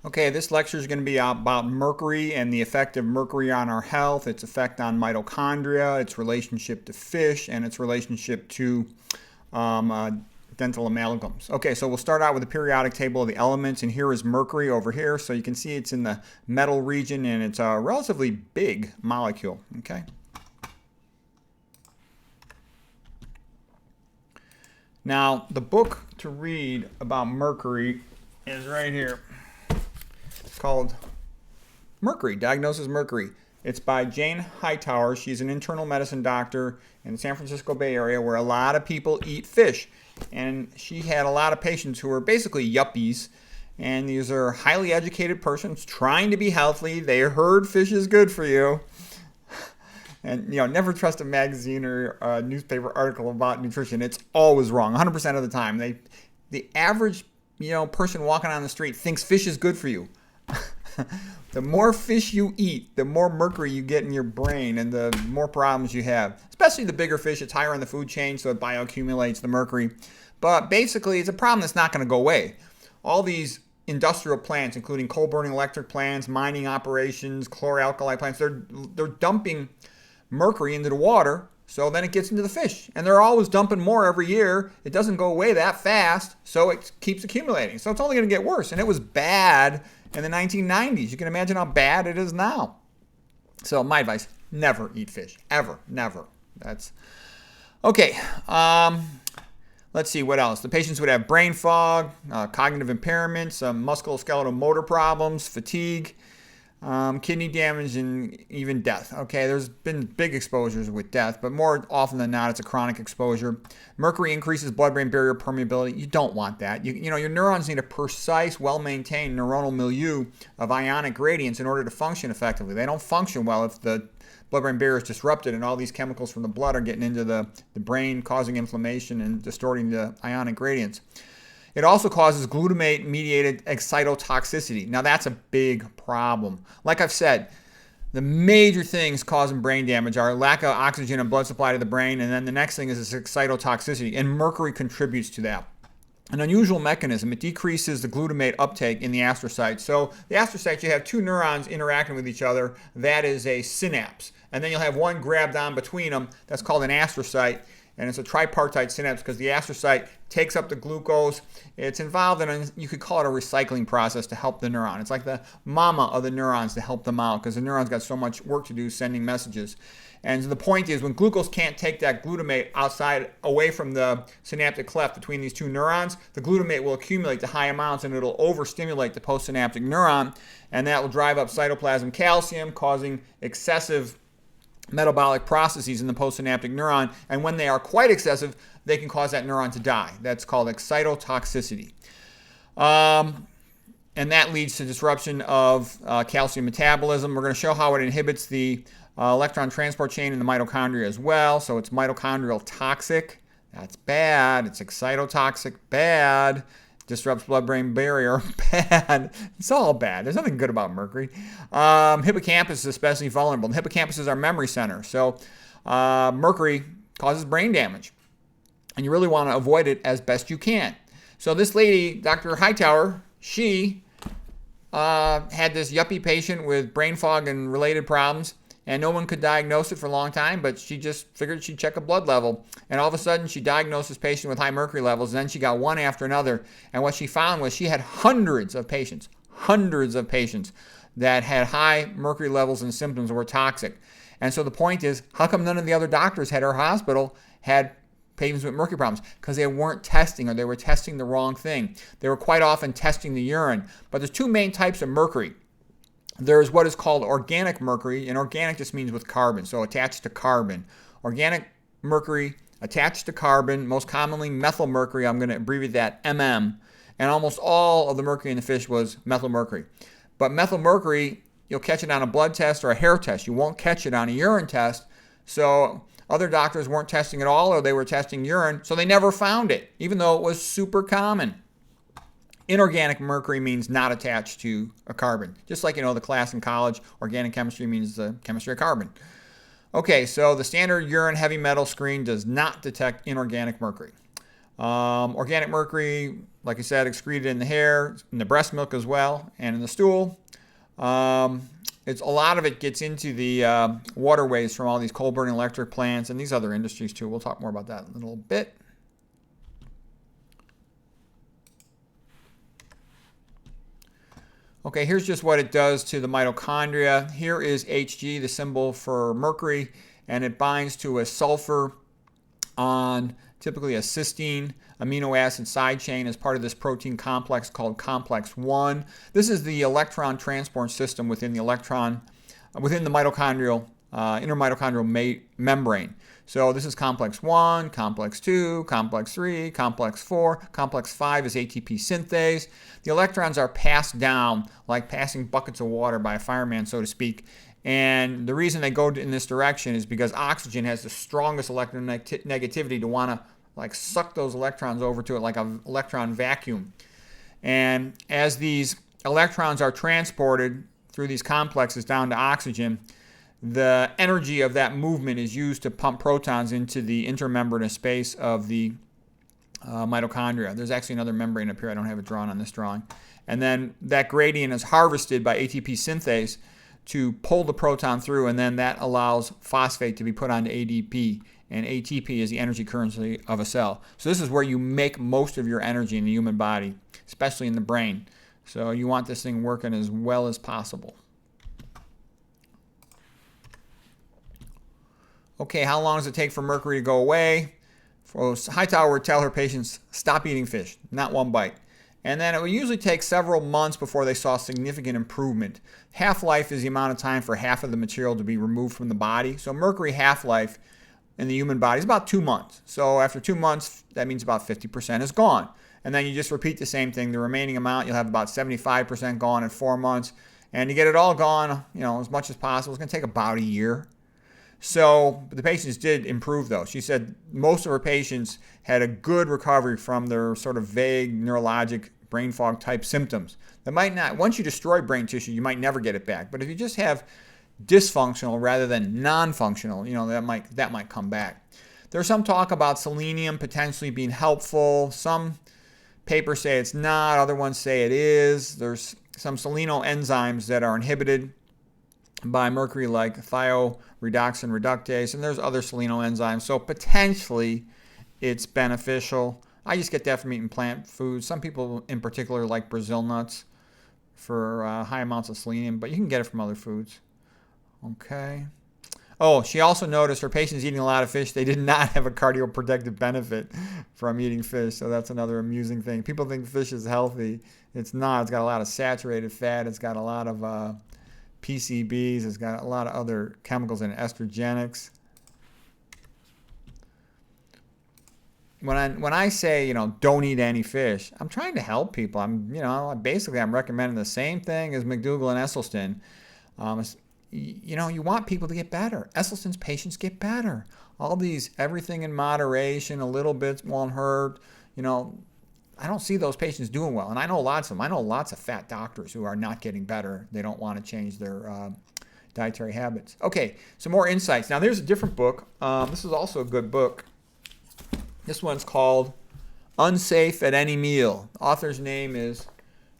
Okay, this lecture is going to be about mercury and the effect of mercury on our health, its effect on mitochondria, its relationship to fish, and its relationship to dental amalgams. Okay, so we'll start out with the periodic table of the elements, and here is mercury over here. So you can see it's in the metal region, and it's a relatively big molecule. Okay. Now, the book to read about mercury is right here. It's called Mercury, Diagnosis Mercury. It's by Jane Hightower. She's an internal medicine doctor in the San Francisco Bay Area where a lot of people eat fish. And she had a lot of patients who were basically yuppies. And these are highly educated persons trying to be healthy. They heard fish is good for you. And, never trust a magazine or a newspaper article about nutrition. It's always wrong, 100% of the time. The average, person walking on the street thinks fish is good for you. The more fish you eat, the more mercury you get in your brain and the more problems you have. Especially the bigger fish, it's higher in the food chain, so it bioaccumulates the mercury. But basically, it's a problem that's not going to go away. All these industrial plants, including coal-burning electric plants, mining operations, chloralkali plants, they're dumping mercury into the water, so then it gets into the fish. And they're always dumping more every year. It doesn't go away that fast, so it keeps accumulating. So it's only going to get worse. And it was bad in the 1990s. You can imagine how bad it is now. So my advice, never eat fish. Ever. Never. That's okay. Let's see what else. The patients would have brain fog, cognitive impairments, musculoskeletal motor problems, fatigue, kidney damage, and even death. Okay, there's been big exposures with death, but more often than not, it's a chronic exposure. Mercury increases blood-brain barrier permeability. You don't want that. Your neurons need a precise, well-maintained neuronal milieu of ionic gradients in order to function effectively. They don't function well if the blood-brain barrier is disrupted and all these chemicals from the blood are getting into the brain, causing inflammation and distorting the ionic gradients. It also causes glutamate-mediated excitotoxicity. Now, that's a big problem. Like I've said, the major things causing brain damage are lack of oxygen and blood supply to the brain, and then the next thing is this excitotoxicity, and mercury contributes to that. An unusual mechanism, it decreases the glutamate uptake in the astrocyte. So the astrocyte, you have two neurons interacting with each other. That is a synapse. And then you'll have one grabbed on between them. That's called an astrocyte. And it's a tripartite synapse because the astrocyte takes up the glucose. It's involved in, you could call it a recycling process to help the neuron. It's like the mama of the neurons to help them out because the neurons got so much work to do sending messages. And the point is when glucose can't take that glutamate outside, away from the synaptic cleft between these two neurons, the glutamate will accumulate to high amounts and it'll overstimulate the postsynaptic neuron. And that will drive up cytoplasm calcium, causing excessive metabolic processes in the postsynaptic neuron, and when they are quite excessive, they can cause that neuron to die. That's called excitotoxicity. And that leads to disruption of calcium metabolism. We're going to show how it inhibits the electron transport chain in the mitochondria as well. So it's mitochondrial toxic. That's bad. It's excitotoxic. Bad. Disrupts blood-brain barrier. Bad. It's all bad. There's nothing good about mercury. Hippocampus is especially vulnerable. The hippocampus is our memory center. So mercury causes brain damage. And you really want to avoid it as best you can. So this lady, Dr. Hightower, she had this yuppie patient with brain fog and related problems. And no one could diagnose it for a long time, but she just figured she'd check a blood level. And all of a sudden, she diagnosed this patient with high mercury levels, and then she got one after another. And what she found was she had hundreds of patients that had high mercury levels and symptoms were toxic. And so the point is, how come none of the other doctors at her hospital had patients with mercury problems? Because they weren't testing, or they were testing the wrong thing. They were quite often testing the urine. But there's two main types of mercury. There's what is called organic mercury, and organic just means with carbon, so attached to carbon. Organic mercury attached to carbon, most commonly methyl mercury, I'm going to abbreviate that MM, and almost all of the mercury in the fish was methyl mercury. But methyl mercury, you'll catch it on a blood test or a hair test. You won't catch it on a urine test, so other doctors weren't testing at all, or they were testing urine, so they never found it, even though it was super common. Inorganic mercury means not attached to a carbon. Just like, the class in college, organic chemistry means the chemistry of carbon. Okay, so the standard urine heavy metal screen does not detect inorganic mercury. Organic mercury like I said, excreted in the hair, in the breast milk as well, and in the stool. It's a lot of it gets into the waterways from all these coal-burning electric plants and these other industries too. We'll talk more about that in a little bit. Okay, here's just what it does to the mitochondria. Here is Hg, the symbol for mercury, and it binds to a sulfur on typically a cysteine amino acid side chain as part of this protein complex called complex 1. This is the electron transport system within the mitochondrial intermitochondrial membrane. So this is complex 1, complex 2, complex 3, complex 4, complex 5 is ATP synthase. The electrons are passed down like passing buckets of water by a fireman, so to speak. And the reason they go in this direction is because oxygen has the strongest electronegativity to want to like suck those electrons over to it like an electron vacuum. And as these electrons are transported through these complexes down to oxygen, the energy of that movement is used to pump protons into the intermembranous space of the mitochondria. There's actually another membrane up here. I don't have it drawn on this drawing. And then that gradient is harvested by ATP synthase to pull the proton through, and then that allows phosphate to be put onto ADP. And ATP is the energy currency of a cell. So this is where you make most of your energy in the human body, especially in the brain. So you want this thing working as well as possible. Okay, how long does it take for mercury to go away? Hightower would tell her patients, stop eating fish, not one bite. And then it would usually take several months before they saw significant improvement. Half-life is the amount of time for half of the material to be removed from the body. So mercury half-life in the human body is about 2 months. So after 2 months, that means about 50% is gone. And then you just repeat the same thing. The remaining amount, you'll have about 75% gone in 4 months. And to get it all gone, as much as possible, it's going to take about a year. So the patients did improve, though. She said most of her patients had a good recovery from their sort of vague neurologic brain fog type symptoms. That might not, once you destroy brain tissue, you might never get it back. But if you just have dysfunctional rather than non-functional, that might come back. There's some talk about selenium potentially being helpful. Some papers say it's not. Other ones say it is. There's some selenoenzymes enzymes that are inhibited by mercury, like thioredoxin reductase, and there's other selenoenzymes enzymes. So potentially it's beneficial. I just get that from eating plant foods. Some people in particular like Brazil nuts for high amounts of selenium, but you can get it from other foods. Okay. Oh, she also noticed her patients eating a lot of fish, they did not have a cardioprotective benefit from eating fish. So that's another amusing thing. People think fish is healthy. It's not. It's got a lot of saturated fat. It's got a lot of PCBs. It's got a lot of other chemicals and estrogenics. When I say, don't eat any fish, I'm trying to help people. I'm recommending the same thing as McDougall and Esselstyn. You want people to get better. Esselstyn's patients get better. All these everything in moderation, a little bit won't hurt. I don't see those patients doing well. And I know lots of them. I know lots of fat doctors who are not getting better. They don't want to change their dietary habits. Okay, some more insights. Now, there's a different book. This is also a good book. This one's called Unsafe at Any Meal. The author's name is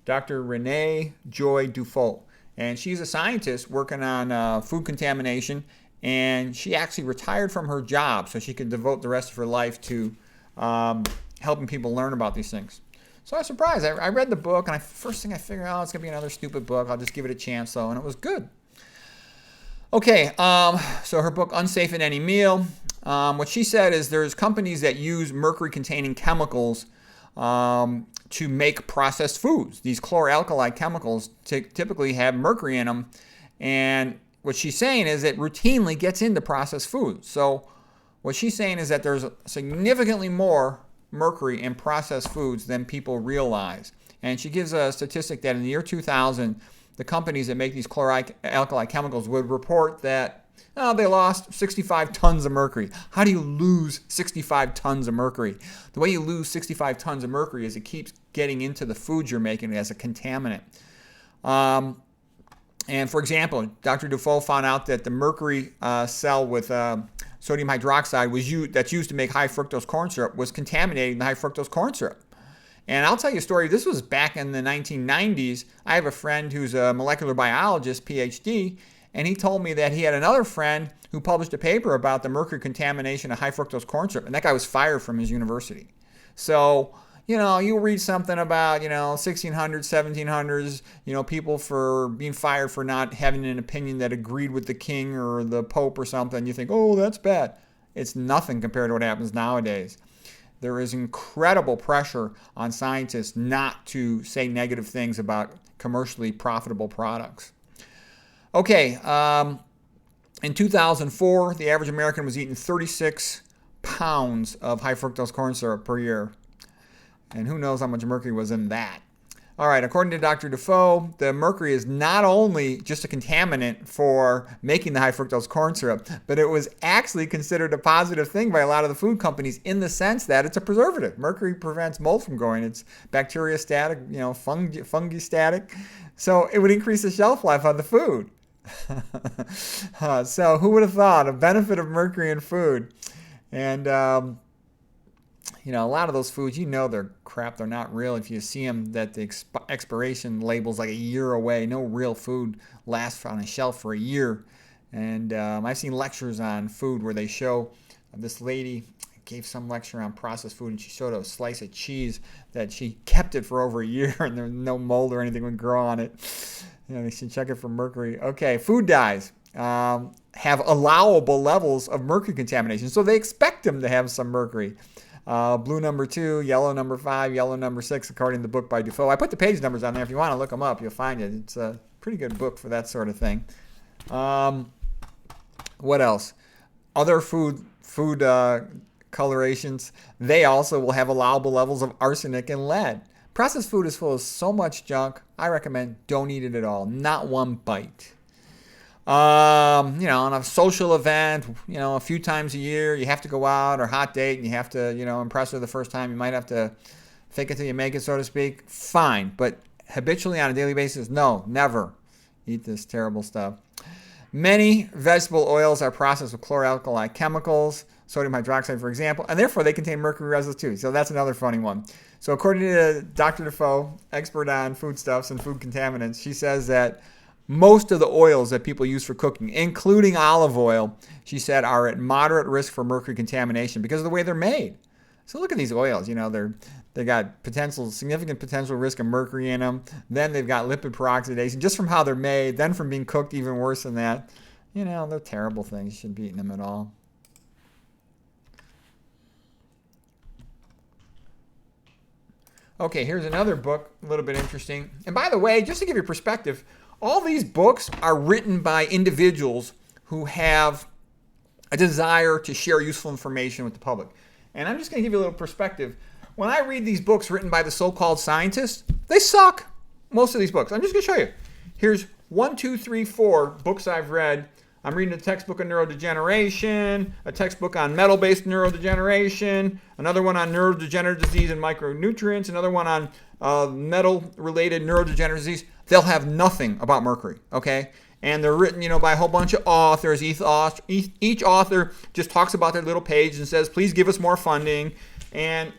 Dr. Renee Joy Dufault. And she's a scientist working on food contamination. And she actually retired from her job so she could devote the rest of her life to helping people learn about these things. So I was surprised. I read the book, and first thing I figured, it's going to be another stupid book. I'll just give it a chance, though, and it was good. Okay, so her book, Unsafe at Any Meal. What she said is there's companies that use mercury-containing chemicals to make processed foods. These chloralkali chemicals typically have mercury in them, and what she's saying is it routinely gets into processed foods. So what she's saying is that there's significantly more mercury in processed foods than people realize. And she gives a statistic that in the year 2000, the companies that make these chloralkali chemicals would report that they lost 65 tons of mercury. How do you lose 65 tons of mercury? The way you lose 65 tons of mercury is it keeps getting into the foods you're making as a contaminant. And for example, Dr. Dufault found out that the mercury cell with sodium hydroxide that's used to make high fructose corn syrup was contaminating the high fructose corn syrup. And I'll tell you a story. This was back in the 1990s. I have a friend who's a molecular biologist, PhD, and he told me that he had another friend who published a paper about the mercury contamination of high fructose corn syrup, and that guy was fired from his university. So, you read something about, 1600s, 1700s, people for being fired for not having an opinion that agreed with the king or the pope or something. You think, oh, that's bad. It's nothing compared to what happens nowadays. There is incredible pressure on scientists not to say negative things about commercially profitable products. Okay, in 2004, the average American was eating 36 pounds of high fructose corn syrup per year. And who knows how much mercury was in that. All right, according to Dr. Dufault, the mercury is not only just a contaminant for making the high fructose corn syrup, but it was actually considered a positive thing by a lot of the food companies in the sense that it's a preservative. Mercury prevents mold from growing. It's bacteriostatic, fungi-static. So it would increase the shelf life on the food. So who would have thought a benefit of mercury in food? And a lot of those foods, they're crap. They're not real. If you see them, that the expiration label's like a year away. No real food lasts on a shelf for a year. And I've seen lectures on food where they show this lady gave some lecture on processed food, and she showed a slice of cheese that she kept it for over a year, and there was no mold or anything would grow on it. They should check it for mercury. Okay, food dyes have allowable levels of mercury contamination, so they expect them to have some mercury. Blue number 2, yellow number 5, yellow number 6, according to the book by Dufault. I put the page numbers on there. If you want to look them up, you'll find it. It's a pretty good book for that sort of thing. What else? Other food colorations, they also will have allowable levels of arsenic and lead. Processed food is full of so much junk. I recommend don't eat it at all. Not one bite. On a social event, a few times a year, you have to go out or hot date and you have to, impress her the first time. You might have to fake it till you make it, so to speak. Fine. But habitually on a daily basis, no, never eat this terrible stuff. Many vegetable oils are processed with chloralkali chemicals, sodium hydroxide, for example, and therefore they contain mercury residues too. So that's another funny one. So according to Dr. Dufault, expert on foodstuffs and food contaminants, she says that most of the oils that people use for cooking, including olive oil, she said, are at moderate risk for mercury contamination because of the way they're made. So look at these oils. They got significant potential risk of mercury in them. Then they've got lipid peroxidation just from how they're made. Then from being cooked, even worse than that. They're terrible things. You shouldn't be eating them at all. Okay, here's another book, a little bit interesting. And by the way, just to give you perspective, all these books are written by individuals who have a desire to share useful information with the public. And I'm just going to give you a little perspective. When I read these books written by the so-called scientists, they suck. Most of these books. I'm just going to show you. Here's 1, 2, 3, 4 books I've read. I'm reading a textbook on neurodegeneration, a textbook on metal-based neurodegeneration, another one on neurodegenerative disease and micronutrients, another one on metal-related neurodegenerative disease. They'll have nothing about mercury, okay? And they're written, by a whole bunch of authors. Each author just talks about their little page and says, please give us more funding. And,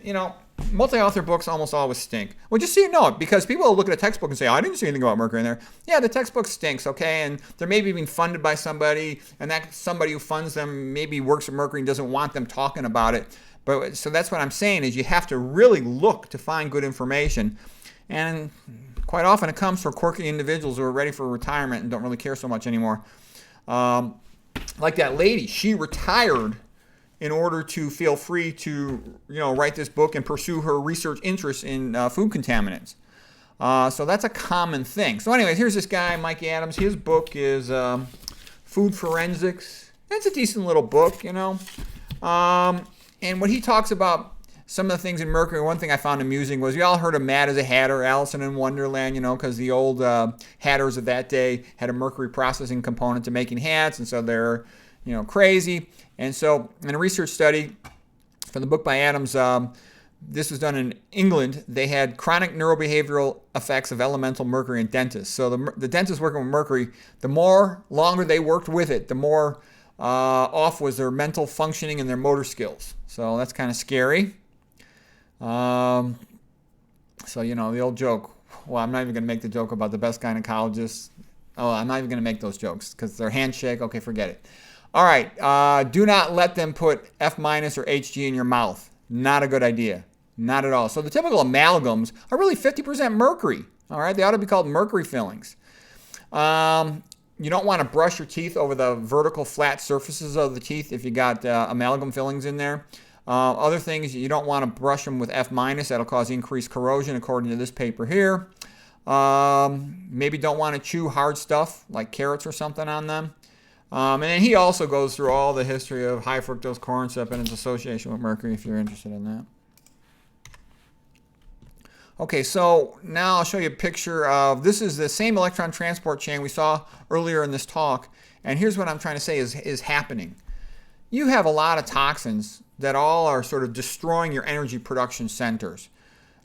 multi-author books almost always stink. Well, just so you know it, because people will look at a textbook and say, I didn't see anything about mercury in there. Yeah, the textbook stinks, okay? And they're maybe being funded by somebody, and that somebody who funds them maybe works with mercury and doesn't want them talking about it. But so that's what I'm saying is you have to really look to find good information. And quite often it comes from quirky individuals who are ready for retirement and don't really care so much anymore. Like that lady, she retired in order to feel free to, write this book and pursue her research interests in food contaminants. So that's a common thing. So anyways, here's this guy, Mike Adams. His book is Food Forensics. It's a decent little book, And when he talks about some of the things in mercury, one thing I found amusing was you all heard of Mad as a Hatter, Alice in Wonderland, because the old hatters of that day had a mercury processing component to making hats, and so they're, crazy. And so in a research study from the book by Adams, this was done in England. They had chronic neurobehavioral effects of elemental mercury in dentists. So the dentists working with mercury, the more longer they worked with it, the more off was their mental functioning and their motor skills. So that's kind of scary. So, you know, the old joke. Well, I'm not even going to make the joke about the best gynecologists. Oh, I'm not even going to make those jokes because they're handshake. Okay, forget it. All right. Do not let them put F- or Hg in your mouth. Not a good idea. Not at all. So the typical amalgams are really 50% mercury. All right. They ought to be called mercury fillings. You don't want to brush your teeth over the vertical flat surfaces of the teeth if you got amalgam fillings in there. Other things, you don't want to brush them with F-. That'll cause increased corrosion according to this paper here. Maybe don't want to chew hard stuff like carrots or something on them. And then he also goes through all the history of high fructose corn syrup and its association with mercury if you're interested in that. Okay, so now I'll show you a picture of, this is the same electron transport chain we saw earlier in this talk. And here's what I'm trying to say is happening. You have a lot of toxins that all are sort of destroying your energy production centers.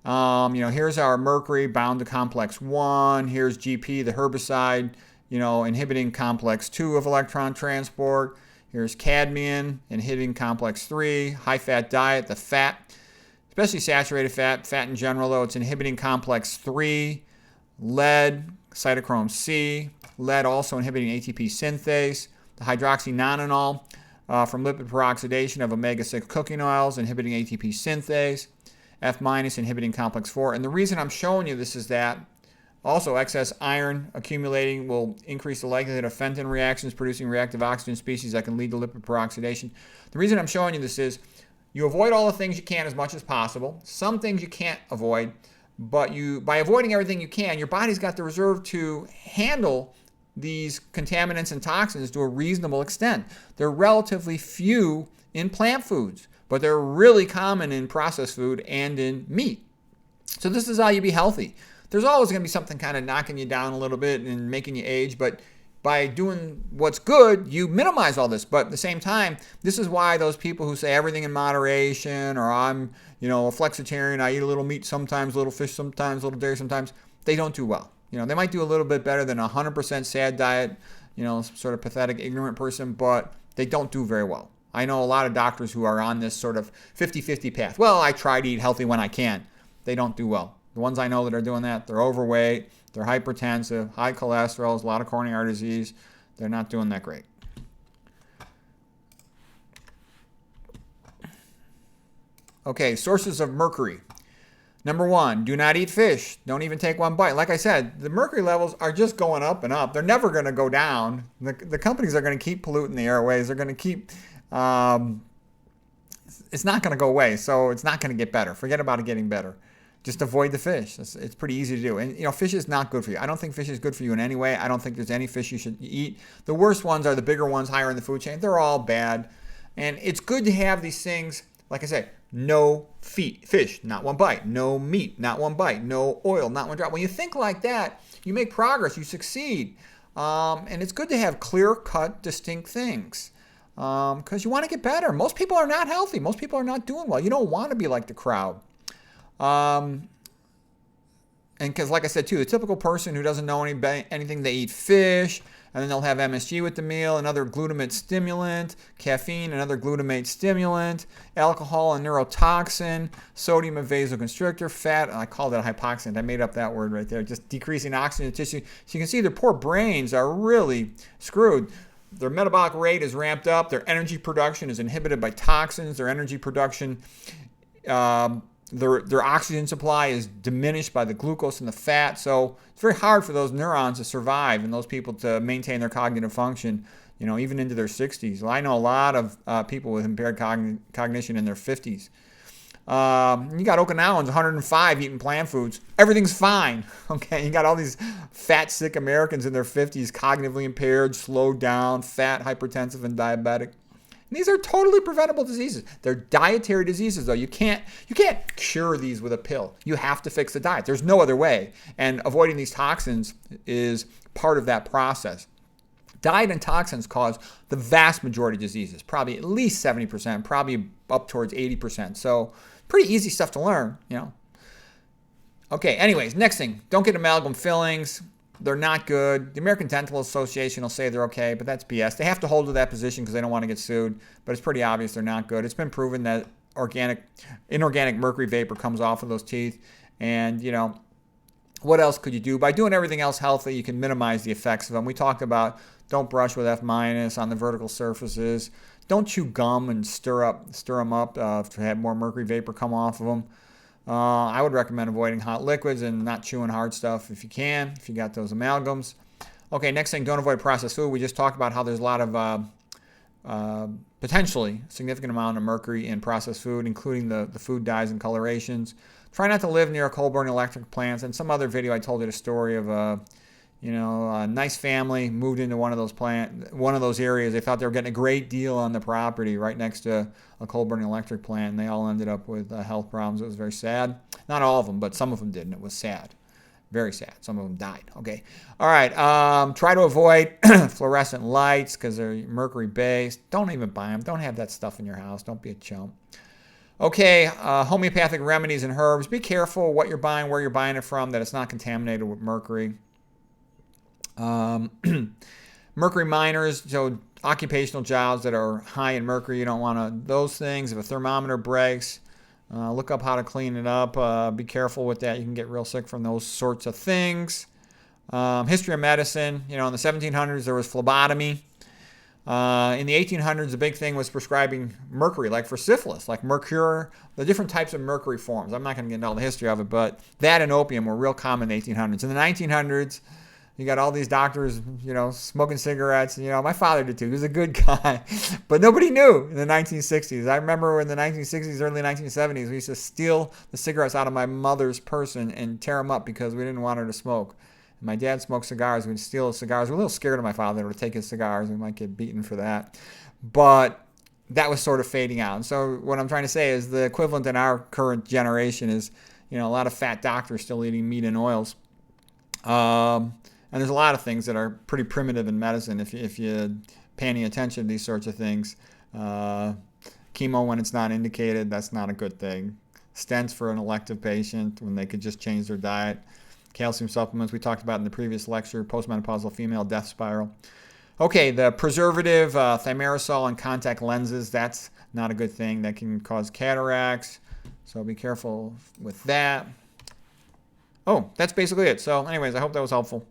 You know, here's our mercury bound to complex 1. Here's GP, the herbicide, you know, inhibiting complex 2 of electron transport. Here's cadmium, inhibiting complex 3. High-fat diet, the fat, especially saturated fat in general, though, it's inhibiting complex 3. Lead, cytochrome C. Lead also inhibiting ATP synthase. The hydroxynonenal from lipid peroxidation of omega-6 cooking oils, inhibiting ATP synthase. F- inhibiting complex 4. And the reason I'm showing you this is that also excess iron accumulating will increase the likelihood of Fenton reactions producing reactive oxygen species that can lead to lipid peroxidation. The reason I'm showing you this is you avoid all the things you can as much as possible. Some things you can't avoid, but by avoiding everything you can, your body's got the reserve to handle these contaminants and toxins to a reasonable extent. They're relatively few in plant foods, but they're really common in processed food and in meat. So this is how you be healthy. There's always going to be something kind of knocking you down a little bit and making you age, but by doing what's good, you minimize all this. But at the same time, this is why those people who say everything in moderation, or I'm, you know, a flexitarian, I eat a little meat sometimes, a little fish sometimes, a little dairy sometimes, they don't do well. You know, they might do a little bit better than a 100% sad diet, you know, sort of pathetic, ignorant person, but they don't do very well. I know a lot of doctors who are on this sort of 50-50 path. Well, I try to eat healthy when I can. They don't do well. The ones I know that are doing that, they're overweight, they're hypertensive, high cholesterol, a lot of coronary artery disease. They're not doing that great. Okay, sources of mercury. Number 1, do not eat fish. Don't even take one bite. Like I said, the mercury levels are just going up and up. They're never going to go down. The companies are going to keep polluting the airways. They're going to keep, it's not going to go away. So it's not going to get better. Forget about it getting better. Just avoid the fish. It's pretty easy to do. And, you know, fish is not good for you. I don't think fish is good for you in any way. I don't think there's any fish you should eat. The worst ones are the bigger ones higher in the food chain. They're all bad. And it's good to have these things, like I said, no fish, not one bite. No meat, not one bite. No oil, not one drop. When you think like that, you make progress. You succeed. And it's good to have clear-cut, distinct things because you want to get better. Most people are not healthy. Most people are not doing well. You don't want to be like the crowd. And because, like I said, too, the typical person who doesn't know anything, they eat fish, and then they'll have MSG with the meal, another glutamate stimulant, caffeine, another glutamate stimulant, alcohol, a neurotoxin, sodium, a vasoconstrictor, fat, I called it a hypoxant. I made up that word right there, just decreasing oxygen in the tissue. So you can see their poor brains are really screwed. Their metabolic rate is ramped up. Their energy production is inhibited by toxins. Their energy production Their oxygen supply is diminished by the glucose and the fat, so it's very hard for those neurons to survive and those people to maintain their cognitive function, you know, even into their 60s. Well, I know a lot of people with impaired cognition in their 50s. You got Okinawans, 105, eating plant foods. Everything's fine, okay? You got all these fat, sick Americans in their 50s, cognitively impaired, slowed down, fat, hypertensive, and diabetic. And these are totally preventable diseases. They're dietary diseases, though. You can't cure these with a pill. You have to fix the diet. There's no other way. And avoiding these toxins is part of that process. Diet and toxins cause the vast majority of diseases, probably at least 70%, probably up towards 80%. So pretty easy stuff to learn, you know. Okay, anyways, next thing. Don't get amalgam fillings. They're not good. The American Dental Association will say they're okay, but that's BS. They have to hold to that position because they don't want to get sued, but it's pretty obvious they're not good. It's been proven that inorganic mercury vapor comes off of those teeth, And, you know, what else could you do? By doing everything else healthy, you can minimize the effects of them. We talked about don't brush with F- on the vertical surfaces. Don't chew gum and stir them up to have more mercury vapor come off of them. I would recommend avoiding hot liquids and not chewing hard stuff if you can, if you got those amalgams. Okay, next thing, don't avoid processed food. We just talked about how there's a lot of potentially significant amount of mercury in processed food, including the food dyes and colorations. Try not to live near a coal-burning electric plants. In some other video, I told you the story of a nice family moved into one of those areas. They thought they were getting a great deal on the property right next to a coal-burning electric plant, and they all ended up with health problems. It was very sad. Not all of them, but some of them did, and it was sad. Very sad. Some of them died. Okay. All right. Try to avoid fluorescent lights because they're mercury-based. Don't even buy them. Don't have that stuff in your house. Don't be a chump. Okay, homeopathic remedies and herbs. Be careful what you're buying, where you're buying it from, that it's not contaminated with mercury. Mercury miners, so occupational jobs that are high in mercury, you don't want those things. If a thermometer breaks, look up how to clean it up. Be careful with that. You can get real sick from those sorts of things. History of medicine, in the 1700s there was phlebotomy. In the 1800s, the big thing was prescribing mercury, like for syphilis, like mercury, the different types of mercury forms. I'm not going to get into all the history of it, but that and opium were real common in the 1800s. In the 1900s, you got all these doctors, smoking cigarettes. My father did too. He was a good guy. But nobody knew in the 1960s. I remember in the 1960s, early 1970s, we used to steal the cigarettes out of my mother's purse and tear them up because we didn't want her to smoke. And my dad smoked cigars. We'd steal his cigars. We were a little scared of my father to take his cigars. We might get beaten for that. But that was sort of fading out. And so what I'm trying to say is the equivalent in our current generation is, a lot of fat doctors still eating meat and oils. And there's a lot of things that are pretty primitive in medicine if you pay any attention to these sorts of things. Chemo when it's not indicated, that's not a good thing. Stents for an elective patient when they could just change their diet. Calcium supplements we talked about in the previous lecture. Postmenopausal female death spiral. Okay, the preservative, thimerosal and contact lenses, that's not a good thing. That can cause cataracts. So be careful with that. Oh, that's basically it. So anyways, I hope that was helpful.